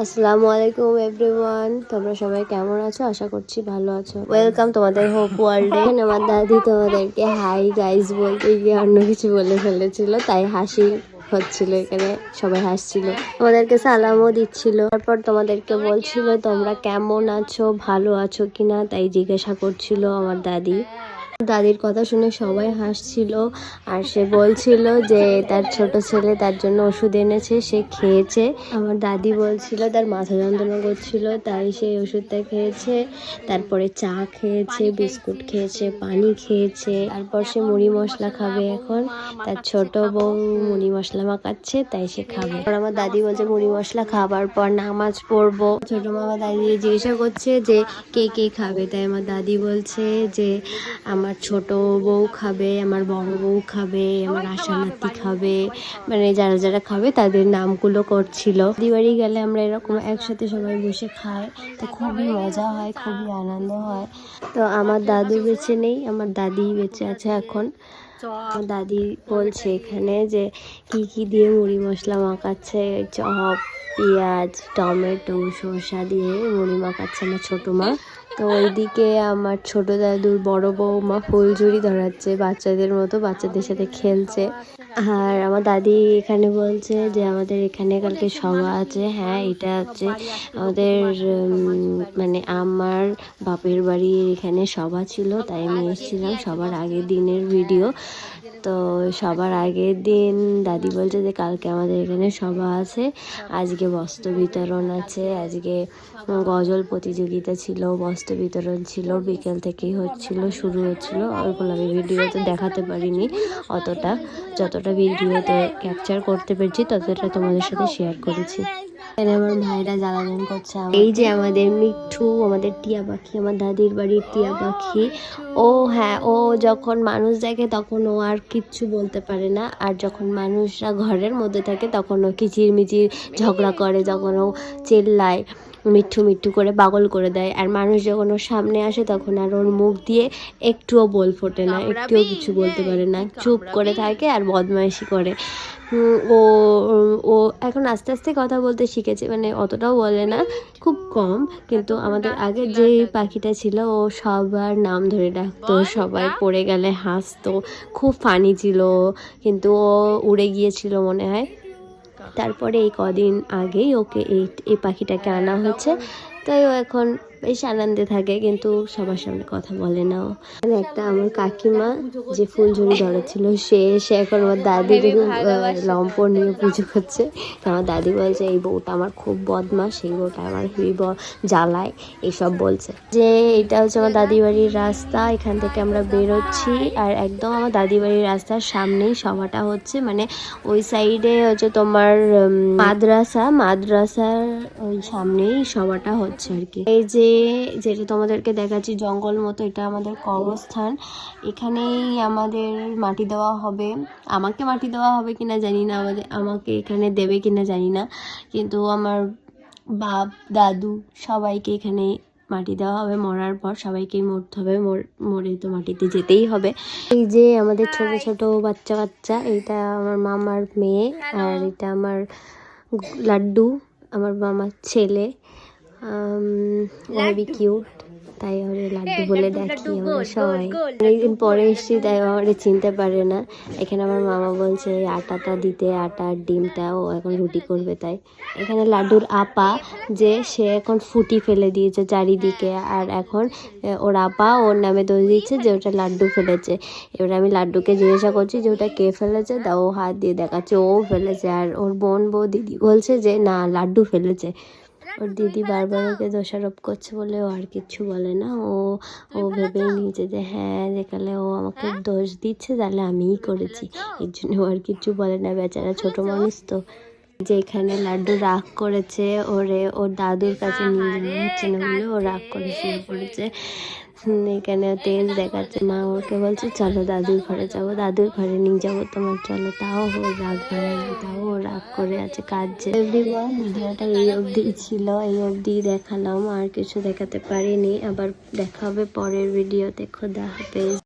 আসসালামু আলাইকুম এভরিওয়ান, তোমরা সবাই কেমন আছো? আশা করছি ভালো আছো। ওয়েলকাম তোমাদের হোপ ওয়ার্ল্ডে। আমার দাদি তোমাদেরকে হাই গাইস বলতে গিয়ে অন্য কিছু বলে ফেলেছিল, তাই হাসি হচ্ছিল, এখানে সবাই হাসছিল, তোমাদেরকে সালামও দিচ্ছিল। তারপর তোমাদেরকে বলছিল তোমরা কেমন আছো, ভালো আছো কিনা, তাই জিজ্ঞাসা করছিল আমার দাদি। দাদির কথা শুনে সবাই হাসছিল, আর সে বলছিল যে তার ছোট ছেলে তার জন্য ওষুধ এনেছে, সে খেয়েছে। আমার দাদি বলছিল তার মাথা যন্ত্রণা করছিল, তাই সেই ওষুধটা খেয়েছে। তারপরে চা খেয়েছে, বিস্কুট খেয়েছে, পানি খেয়েছে। তারপর সে মুড়ি মশলা খাবে। এখন তার ছোট বউ মুড়ি মশলা মাখাচ্ছে, তাই সে খাবে। আমার দাদি বলছে মুড়ি মশলা খাবার পর নামাজ পড়বো। ছোট মামা দাদি জিজ্ঞাসা করছে যে কে কে খাবে, তাই আমার দাদি বলছে যে আমার ছোট বউ খাবে, আমার বড় বউ খাবে, আমার আশা নাতি খাবে, মানে যারা যারা খাবে তাদের নামগুলো করছিল। দিবাড়ি গেলে আমরা এরকম একসাথে সবাই বসে খাই, তো খুবই মজা হয়, খুবই আনন্দ হয়। তো আমার দাদু বেঁচে নেই, আমার দাদি বেঁচে আছে এখন। আমার দাদি বলছে এখানে যে কি কি দিয়ে মুড়ি মশলা মাখাচ্ছে, চপ, পেঁয়াজ, টমেটো, শসা দিয়ে মুড়ি মাখাচ্ছে আমার ছোটো মা। তো ওইদিকে আমার ছোট দাদুর বড় বৌমা ফুলঝুরি ধরাচ্ছে বাচ্চাদের মতো, বাচ্চাদের সাথে খেলছে। আর আমার দাদি এখানে বলছে যে আমাদের এখানে কালকে সভা আছে। হ্যাঁ, এটা হচ্ছে আমাদের মানে আমার বাপের বাড়ির এখানে সভা ছিল, তাই আমি এসেছিলাম। সবার আগের দিনের ভিডিও। তো সবার আগের দিন দাদি বলছে যে কালকে আমাদের এখানে সভা আছে, আজকে বস্ত্র বিতরণ আছে, আজকে গজল প্রতিযোগিতা ছিল, বস্ত্র বিতরণ ছিল, বিকেল থেকেই হচ্ছিল, শুরু হচ্ছিল। ওইগুলো আমি ভিডিওতে দেখাতে পারিনি অতটা, যতটা ভিডিওতে ক্যাপচার করতে পেরেছি ততটা তোমাদের সাথে শেয়ার করেছি। এখানে আমার ভাইরা জ্বালাতন করছে। এই যে আমাদের মিঠু, আমাদের টিয়া পাখি, আমার দাদির বাড়ির টিয়া পাখি। ও হ্যাঁ, ও যখন মানুষ দেখে তখন ও আর কিচ্ছু বলতে পারে না, আর যখন মানুষরা ঘরের মধ্যে থাকে তখন ও কিচিরমিচির ঝগড়া করে, যখন ও চেল্লায়, মিঠু মিঠু করে পাগল করে দেয়। আর মানুষ যখন ওর সামনে আসে তখন আর ওর মুখ দিয়ে একটুও বল ফোটে না, একটুও কিছু বলতে পারে না, চুপ করে থাকে আর বদমাইশি করে। ও ও এখন আস্তে আস্তে কথা বলতে শিখেছে, মানে অতটাও বলে না, খুব কম। কিন্তু আমাদের আগে যে পাখিটা ছিল ও সবার নাম ধরে ডাকতো, সবাই পড়ে গেলে হাসতো, খুব ফানি ছিল। কিন্তু ও উড়ে গিয়েছিল মনে হয়। তারপরে এই কদিন আগেই ওকে এই পাখিটাকে আনা হয়েছে, তাই ও এখন বেশ আনন্দে থাকে, কিন্তু সবার সামনে কথা বলে না ও। একটা আমার কাকিমা যে ফুলঝুরি ধরেছিল, সে এখন আমার দাদির লম্পট নিয়ে পুজো করছে। তো আমার দাদি বলছে এই বউটা আমার খুব বদমাস, এই বউটা আমার হেবি জ্বালায়, এইসব বলছে। যে এটা হচ্ছে আমার দাদি বাড়ির রাস্তা, এখান থেকে আমরা বেরোচ্ছি, আর একদম আমার দাদি বাড়ির রাস্তার সামনেই সভাটা হচ্ছে, মানে ওই সাইডে হচ্ছে তোমার মাদ্রাসার ওই সামনেই সভাটা হচ্ছে আর কি। এই যে যেটা তোমাদেরকে দেখাচ্ছি জঙ্গল মতো, এটা আমাদের কর্মস্থান। এখানেই আমাদের মাটি দেওয়া হবে। আমাকে মাটি দেওয়া হবে কিনা জানি না, আমাকে এখানে দেবে কিনা জানি না, কিন্তু আমার বাপ দাদু সবাইকে এখানে মাটি দেওয়া হবে। মরার পর সবাইকেই মরতে হবে, মরে তো মাটিতে যেতেই হবে। এই যে আমাদের ছোট ছোট বাচ্চা কাচ্চা, এইটা আমার মামার মেয়ে, আর এটা আমার লাড্ডু, আমার মামার ছেলে। খুবই কিউট, তাই আমরা লাড্ডু বলে ডাকি আমরা সবাই। অনেকদিন পরে এসেছি, তাই আমাদের চিনতে পারে না। এখানে আমার মামা বলছে আটাটা দিতে, আটা আর ডিমটা, ও এখন রুটি করবে তাই। এখানে লাড্ডুর আপা যে সে এখন ফুটি ফেলে দিয়েছে চারিদিকে, আর এখন ওর আপা ওর নামে দোষ দিচ্ছে যে ওটা লাড্ডু ফেলেছে। এবার আমি লাড্ডুকে জিজ্ঞাসা করছি যে ওটা কে ফেলেছে, তা ও হাত দিয়ে দেখাচ্ছে ও ফেলেছে, আর ওর বোন দিদি বলছে যে না লাড্ডু ফেলেছে। ওর দিদি বারবার ওকে দোষারোপ করছে বলে ও আর কিচ্ছু বলে না। ও ভেবেই নিয়েছে যে হ্যাঁ, যেখানে ও আমাকে দোষ দিচ্ছে তাহলে আমিই করেছি, এর জন্য ও আর কিচ্ছু বলে না, বেচারা ছোট মানুষ তো। যে এখানে লাড্ডু রাগ করেছে, ওর দাদুর কাছে নিয়ে যাওয়া হচ্ছে না বলে ও রাগ করে শুয়ে পড়েছে। এখানে তেজ দেখাচ্ছে, মা ওকে বলছে চলো দাদুর ঘরে যাবো, দাদুর ঘরে নিয়ে যাবো তোমার, চলো। তাও ও রাগ করে না, তাও ও রাগ করে আছে, কাঁদছে। এভরিওয়ান, ভিডিওটা এই অবধি ছিল, এই অবধি দেখালাম, আর কিছু দেখাতে পারিনি। আবার দেখা হবে পরের ভিডিওতে। খোদা হাফেজ।